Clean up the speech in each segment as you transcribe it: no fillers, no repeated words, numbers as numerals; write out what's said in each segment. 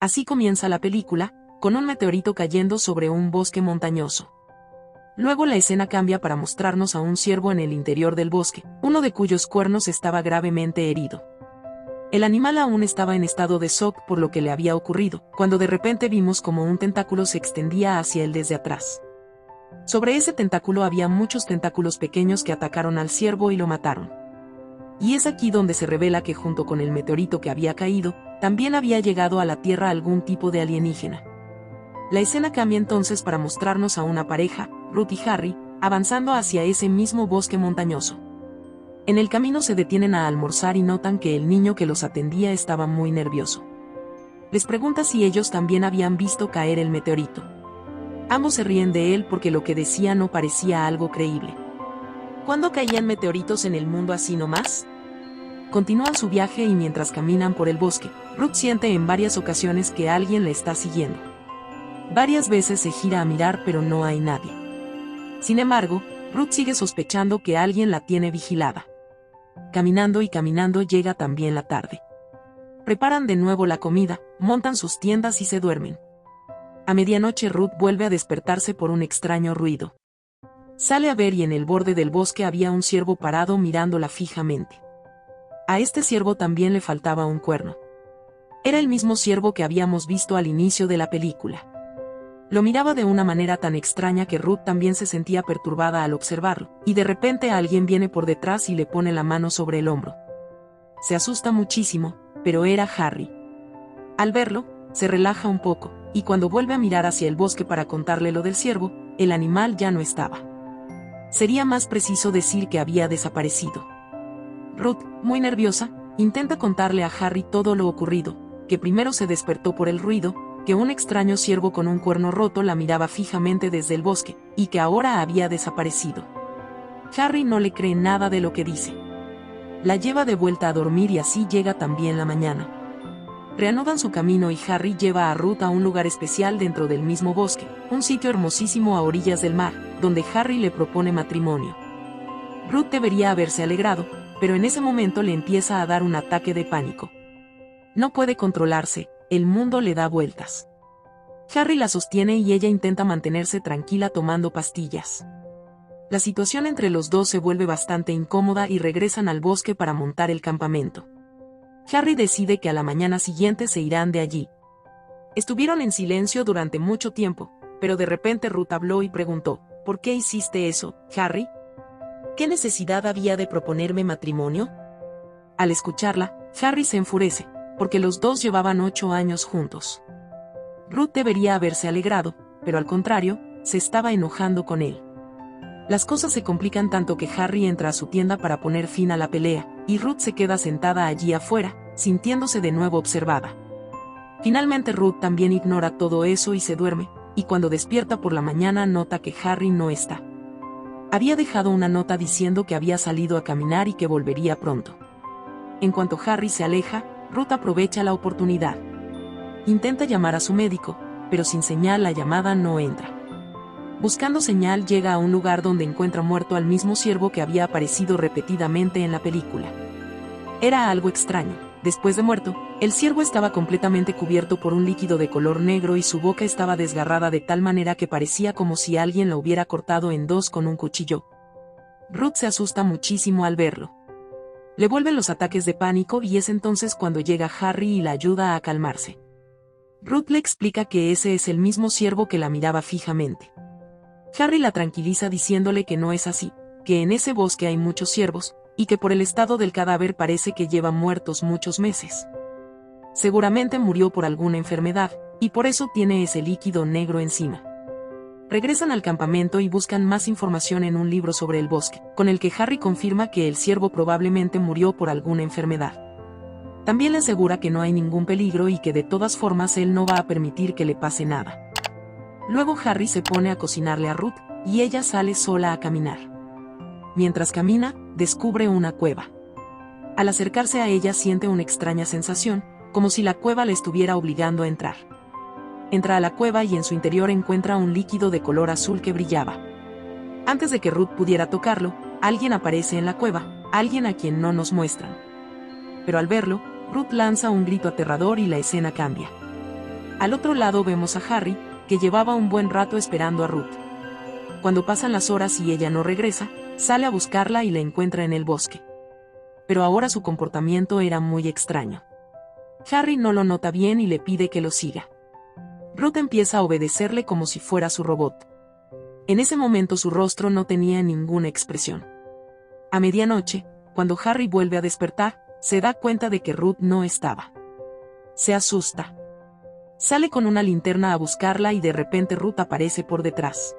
Así comienza la película, con un meteorito cayendo sobre un bosque montañoso. Luego la escena cambia para mostrarnos a un ciervo en el interior del bosque, uno de cuyos cuernos estaba gravemente herido. El animal aún estaba en estado de shock por lo que le había ocurrido, cuando de repente vimos como un tentáculo se extendía hacia él desde atrás. Sobre ese tentáculo había muchos tentáculos pequeños que atacaron al ciervo y lo mataron. Y es aquí donde se revela que junto con el meteorito que había caído, también había llegado a la Tierra algún tipo de alienígena. La escena cambia entonces para mostrarnos a una pareja, Ruth y Harry, avanzando hacia ese mismo bosque montañoso. En el camino se detienen a almorzar y notan que el niño que los atendía estaba muy nervioso. Les pregunta si ellos también habían visto caer el meteorito. Ambos se ríen de él porque lo que decía no parecía algo creíble. ¿Cuándo caían meteoritos en el mundo así nomás? Continúan su viaje y mientras caminan por el bosque, Ruth siente en varias ocasiones que alguien le está siguiendo. Varias veces se gira a mirar pero no hay nadie. Sin embargo, Ruth sigue sospechando que alguien la tiene vigilada. Caminando y caminando llega también la tarde. Preparan de nuevo la comida, montan sus tiendas y se duermen. A medianoche Ruth vuelve a despertarse por un extraño ruido. Sale a ver y en el borde del bosque había un ciervo parado mirándola fijamente. A este ciervo también le faltaba un cuerno. Era el mismo ciervo que habíamos visto al inicio de la película. Lo miraba de una manera tan extraña que Ruth también se sentía perturbada al observarlo, y de repente alguien viene por detrás y le pone la mano sobre el hombro. Se asusta muchísimo, pero era Harry. Al verlo, se relaja un poco, y cuando vuelve a mirar hacia el bosque para contarle lo del ciervo, el animal ya no estaba. Sería más preciso decir que había desaparecido. Ruth, muy nerviosa, intenta contarle a Harry todo lo ocurrido, que primero se despertó por el ruido, que un extraño ciervo con un cuerno roto la miraba fijamente desde el bosque, y que ahora había desaparecido. Harry no le cree nada de lo que dice. La lleva de vuelta a dormir y así llega también la mañana. Reanudan su camino y Harry lleva a Ruth a un lugar especial dentro del mismo bosque, un sitio hermosísimo a orillas del mar, donde Harry le propone matrimonio. Ruth debería haberse alegrado, pero en ese momento le empieza a dar un ataque de pánico. No puede controlarse, el mundo le da vueltas. Harry la sostiene y ella intenta mantenerse tranquila tomando pastillas. La situación entre los dos se vuelve bastante incómoda y regresan al bosque para montar el campamento. Harry decide que a la mañana siguiente se irán de allí. Estuvieron en silencio durante mucho tiempo, pero de repente Ruth habló y preguntó, ¿por qué hiciste eso, Harry? ¿Qué necesidad había de proponerme matrimonio? Al escucharla, Harry se enfurece, porque los dos llevaban 8 años juntos. Ruth debería haberse alegrado, pero al contrario, se estaba enojando con él. Las cosas se complican tanto que Harry entra a su tienda para poner fin a la pelea, y Ruth se queda sentada allí afuera, sintiéndose de nuevo observada. Finalmente Ruth también ignora todo eso y se duerme, y cuando despierta por la mañana nota que Harry no está. Había dejado una nota diciendo que había salido a caminar y que volvería pronto. En cuanto Harry se aleja, Ruth aprovecha la oportunidad. Intenta llamar a su médico, pero sin señal la llamada no entra. Buscando señal llega a un lugar donde encuentra muerto al mismo ciervo que había aparecido repetidamente en la película. Era algo extraño. Después de muerto, el ciervo estaba completamente cubierto por un líquido de color negro y su boca estaba desgarrada de tal manera que parecía como si alguien lo hubiera cortado en dos con un cuchillo. Ruth se asusta muchísimo al verlo. Le vuelven los ataques de pánico y es entonces cuando llega Harry y la ayuda a calmarse. Ruth le explica que ese es el mismo ciervo que la miraba fijamente. Harry la tranquiliza diciéndole que no es así, que en ese bosque hay muchos ciervos, y que por el estado del cadáver parece que lleva muertos muchos meses. Seguramente murió por alguna enfermedad, y por eso tiene ese líquido negro encima. Regresan al campamento y buscan más información en un libro sobre el bosque, con el que Harry confirma que el ciervo probablemente murió por alguna enfermedad. También le asegura que no hay ningún peligro y que de todas formas él no va a permitir que le pase nada. Luego Harry se pone a cocinarle a Ruth, y ella sale sola a caminar. Mientras camina, descubre una cueva. Al acercarse a ella siente una extraña sensación, como si la cueva le estuviera obligando a entrar. Entra a la cueva y en su interior encuentra un líquido de color azul que brillaba. Antes de que Ruth pudiera tocarlo, alguien aparece en la cueva, alguien a quien no nos muestran. Pero al verlo, Ruth lanza un grito aterrador y la escena cambia. Al otro lado vemos a Harry, que llevaba un buen rato esperando a Ruth. Cuando pasan las horas y ella no regresa, sale a buscarla y la encuentra en el bosque. Pero ahora su comportamiento era muy extraño. Harry no lo nota bien y le pide que lo siga. Ruth empieza a obedecerle como si fuera su robot. En ese momento su rostro no tenía ninguna expresión. A medianoche, cuando Harry vuelve a despertar, se da cuenta de que Ruth no estaba. Se asusta. Sale con una linterna a buscarla y de repente Ruth aparece por detrás.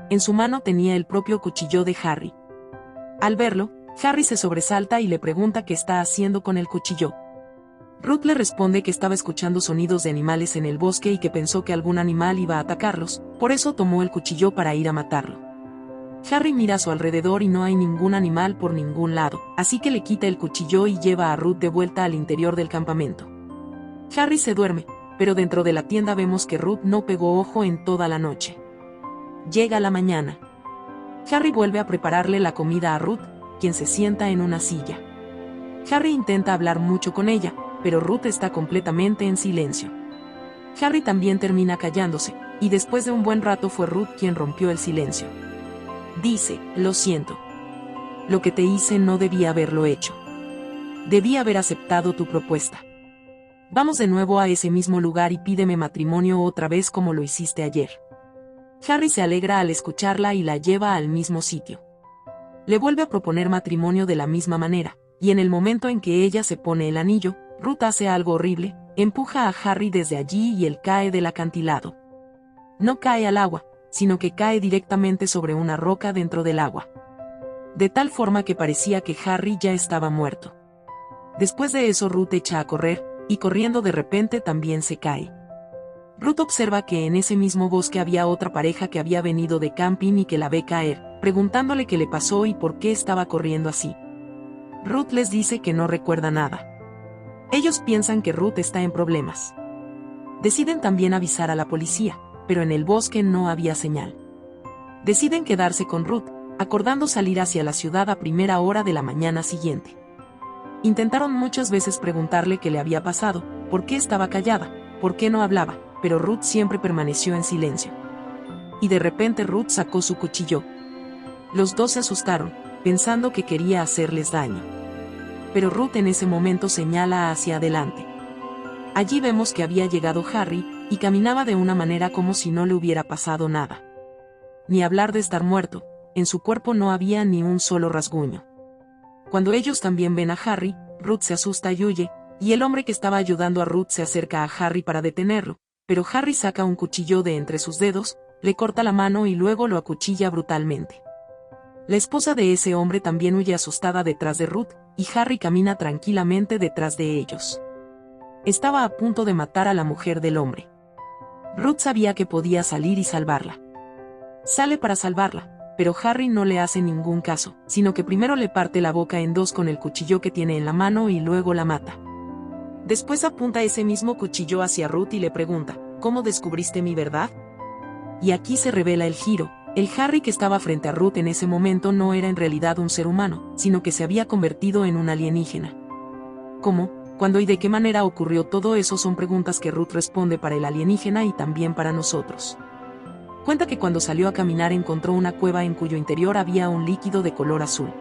En su mano tenía el propio cuchillo de Harry. Al verlo, Harry se sobresalta y le pregunta qué está haciendo con el cuchillo. Ruth le responde que estaba escuchando sonidos de animales en el bosque y que pensó que algún animal iba a atacarlos, por eso tomó el cuchillo para ir a matarlo. Harry mira a su alrededor y no hay ningún animal por ningún lado, así que le quita el cuchillo y lleva a Ruth de vuelta al interior del campamento. Harry se duerme, pero dentro de la tienda vemos que Ruth no pegó ojo en toda la noche. Llega la mañana. Harry vuelve a prepararle la comida a Ruth, quien se sienta en una silla. Harry intenta hablar mucho con ella, pero Ruth está completamente en silencio. Harry también termina callándose, y después de un buen rato fue Ruth quien rompió el silencio. Dice, lo siento. Lo que te hice no debía haberlo hecho. Debí haber aceptado tu propuesta. Vamos de nuevo a ese mismo lugar y pídeme matrimonio otra vez como lo hiciste ayer. Harry se alegra al escucharla y la lleva al mismo sitio. Le vuelve a proponer matrimonio de la misma manera, y en el momento en que ella se pone el anillo, Ruth hace algo horrible, empuja a Harry desde allí y él cae del acantilado. No cae al agua, sino que cae directamente sobre una roca dentro del agua. De tal forma que parecía que Harry ya estaba muerto. Después de eso Ruth echa a correr, y corriendo de repente también se cae. Ruth observa que en ese mismo bosque había otra pareja que había venido de camping y que la ve caer, preguntándole qué le pasó y por qué estaba corriendo así. Ruth les dice que no recuerda nada. Ellos piensan que Ruth está en problemas. Deciden también avisar a la policía, pero en el bosque no había señal. Deciden quedarse con Ruth, acordando salir hacia la ciudad a primera hora de la mañana siguiente. Intentaron muchas veces preguntarle qué le había pasado, por qué estaba callada, por qué no hablaba, pero Ruth siempre permaneció en silencio. Y de repente Ruth sacó su cuchillo. Los dos se asustaron, pensando que quería hacerles daño. Pero Ruth en ese momento señala hacia adelante. Allí vemos que había llegado Harry, y caminaba de una manera como si no le hubiera pasado nada. Ni hablar de estar muerto, en su cuerpo no había ni un solo rasguño. Cuando ellos también ven a Harry, Ruth se asusta y huye, y el hombre que estaba ayudando a Ruth se acerca a Harry para detenerlo, pero Harry saca un cuchillo de entre sus dedos, le corta la mano y luego lo acuchilla brutalmente. La esposa de ese hombre también huye asustada detrás de Ruth, y Harry camina tranquilamente detrás de ellos. Estaba a punto de matar a la mujer del hombre. Ruth sabía que podía salir y salvarla. Sale para salvarla, pero Harry no le hace ningún caso, sino que primero le parte la boca en dos con el cuchillo que tiene en la mano y luego la mata. Después apunta ese mismo cuchillo hacia Ruth y le pregunta, ¿cómo descubriste mi verdad? Y aquí se revela el giro. El Harry que estaba frente a Ruth en ese momento no era en realidad un ser humano, sino que se había convertido en un alienígena. ¿Cómo? ¿Cuándo y de qué manera ocurrió todo eso? Son preguntas que Ruth responde para el alienígena y también para nosotros. Cuenta que cuando salió a caminar encontró una cueva en cuyo interior había un líquido de color azul.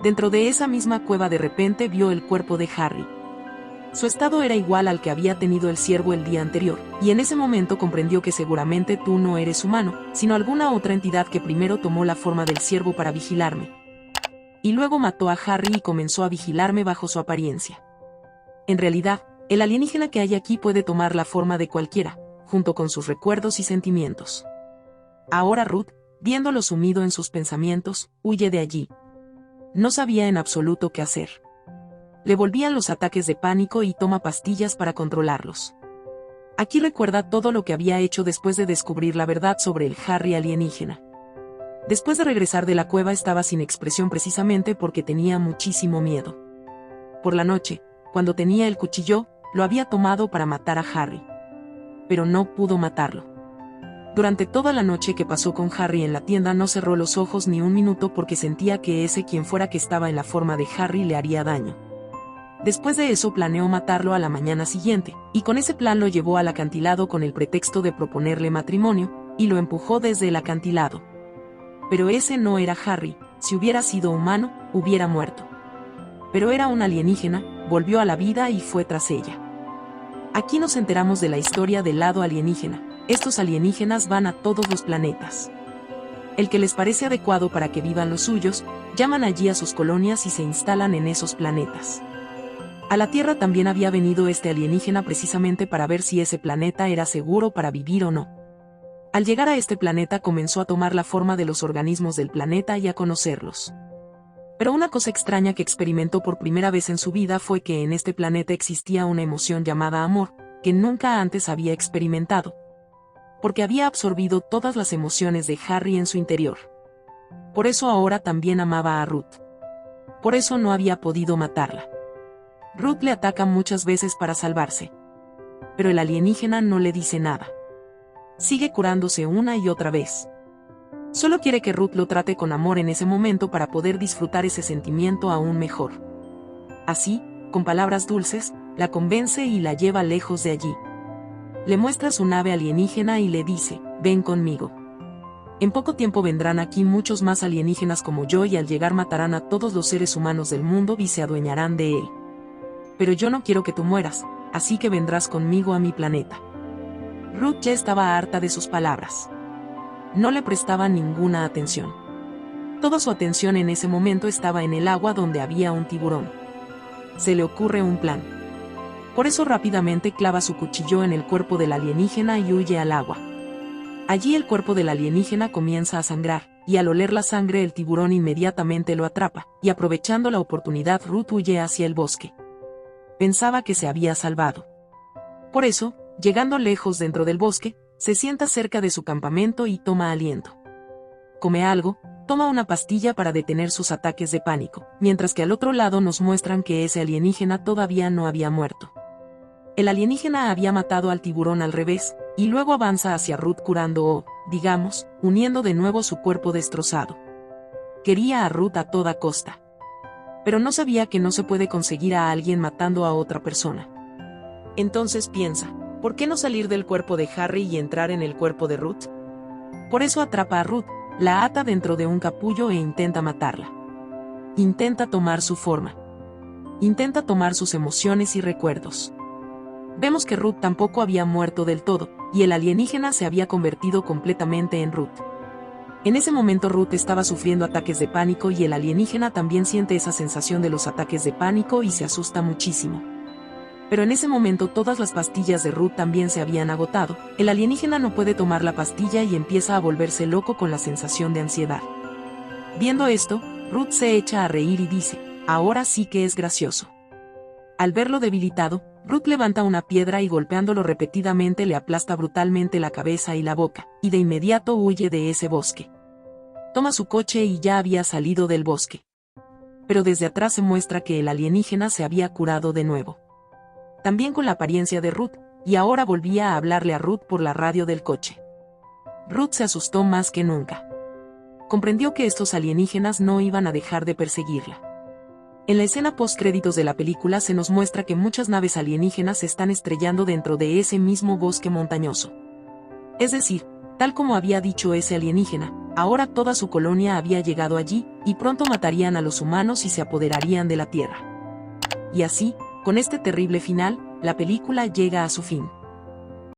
Dentro de esa misma cueva de repente vio el cuerpo de Harry. Su estado era igual al que había tenido el ciervo el día anterior, y en ese momento comprendió que seguramente tú no eres humano, sino alguna otra entidad que primero tomó la forma del ciervo para vigilarme. Y luego mató a Harry y comenzó a vigilarme bajo su apariencia. En realidad, el alienígena que hay aquí puede tomar la forma de cualquiera, junto con sus recuerdos y sentimientos. Ahora Ruth, viéndolo sumido en sus pensamientos, huye de allí. No sabía en absoluto qué hacer. Le volvían los ataques de pánico y toma pastillas para controlarlos. Aquí recuerda todo lo que había hecho después de descubrir la verdad sobre el Harry alienígena. Después de regresar de la cueva estaba sin expresión precisamente porque tenía muchísimo miedo. Por la noche, cuando tenía el cuchillo, lo había tomado para matar a Harry. Pero no pudo matarlo. Durante toda la noche que pasó con Harry en la tienda no cerró los ojos ni un minuto porque sentía que ese quien fuera que estaba en la forma de Harry le haría daño. Después de eso planeó matarlo a la mañana siguiente, y con ese plan lo llevó al acantilado con el pretexto de proponerle matrimonio, y lo empujó desde el acantilado. Pero ese no era Harry. Si hubiera sido humano, hubiera muerto. Pero era un alienígena, volvió a la vida y fue tras ella. Aquí nos enteramos de la historia del lado alienígena. Estos alienígenas van a todos los planetas. El que les parece adecuado para que vivan los suyos, llaman allí a sus colonias y se instalan en esos planetas. A la Tierra también había venido este alienígena precisamente para ver si ese planeta era seguro para vivir o no. Al llegar a este planeta comenzó a tomar la forma de los organismos del planeta y a conocerlos. Pero una cosa extraña que experimentó por primera vez en su vida fue que en este planeta existía una emoción llamada amor, que nunca antes había experimentado. Porque había absorbido todas las emociones de Harry en su interior. Por eso ahora también amaba a Ruth. Por eso no había podido matarla. Ruth le ataca muchas veces para salvarse. Pero el alienígena no le dice nada. Sigue curándose una y otra vez. Solo quiere que Ruth lo trate con amor en ese momento para poder disfrutar ese sentimiento aún mejor. Así, con palabras dulces, la convence y la lleva lejos de allí. Le muestra su nave alienígena y le dice, ven conmigo. En poco tiempo vendrán aquí muchos más alienígenas como yo y al llegar matarán a todos los seres humanos del mundo y se adueñarán de él. Pero yo no quiero que tú mueras, así que vendrás conmigo a mi planeta. Ruth ya estaba harta de sus palabras. No le prestaba ninguna atención. Toda su atención en ese momento estaba en el agua donde había un tiburón. Se le ocurre un plan. Por eso rápidamente clava su cuchillo en el cuerpo del alienígena y huye al agua. Allí el cuerpo del alienígena comienza a sangrar, y al oler la sangre el tiburón inmediatamente lo atrapa, y aprovechando la oportunidad Ruth huye hacia el bosque. Pensaba que se había salvado. Por eso, llegando lejos dentro del bosque, se sienta cerca de su campamento y toma aliento. Come algo, toma una pastilla para detener sus ataques de pánico, mientras que al otro lado nos muestran que ese alienígena todavía no había muerto. El alienígena había matado al tiburón al revés, y luego avanza hacia Ruth curando o, digamos, uniendo de nuevo su cuerpo destrozado. Quería a Ruth a toda costa. Pero no sabía que no se puede conseguir a alguien matando a otra persona. Entonces piensa, ¿por qué no salir del cuerpo de Harry y entrar en el cuerpo de Ruth? Por eso atrapa a Ruth, la ata dentro de un capullo e intenta matarla. Intenta tomar su forma. Intenta tomar sus emociones y recuerdos. Vemos que Ruth tampoco había muerto del todo, y el alienígena se había convertido completamente en Ruth. En ese momento Ruth estaba sufriendo ataques de pánico y el alienígena también siente esa sensación de los ataques de pánico y se asusta muchísimo. Pero en ese momento todas las pastillas de Ruth también se habían agotado, el alienígena no puede tomar la pastilla y empieza a volverse loco con la sensación de ansiedad. Viendo esto, Ruth se echa a reír y dice, ahora sí que es gracioso. Al verlo debilitado, Ruth levanta una piedra y golpeándolo repetidamente le aplasta brutalmente la cabeza y la boca, y de inmediato huye de ese bosque. Toma su coche y ya había salido del bosque. Pero desde atrás se muestra que el alienígena se había curado de nuevo. También con la apariencia de Ruth, y ahora volvía a hablarle a Ruth por la radio del coche. Ruth se asustó más que nunca. Comprendió que estos alienígenas no iban a dejar de perseguirla. En la escena post-créditos de la película se nos muestra que muchas naves alienígenas se están estrellando dentro de ese mismo bosque montañoso. Es decir, tal como había dicho ese alienígena, ahora toda su colonia había llegado allí, y pronto matarían a los humanos y se apoderarían de la Tierra. Y así, con este terrible final, la película llega a su fin.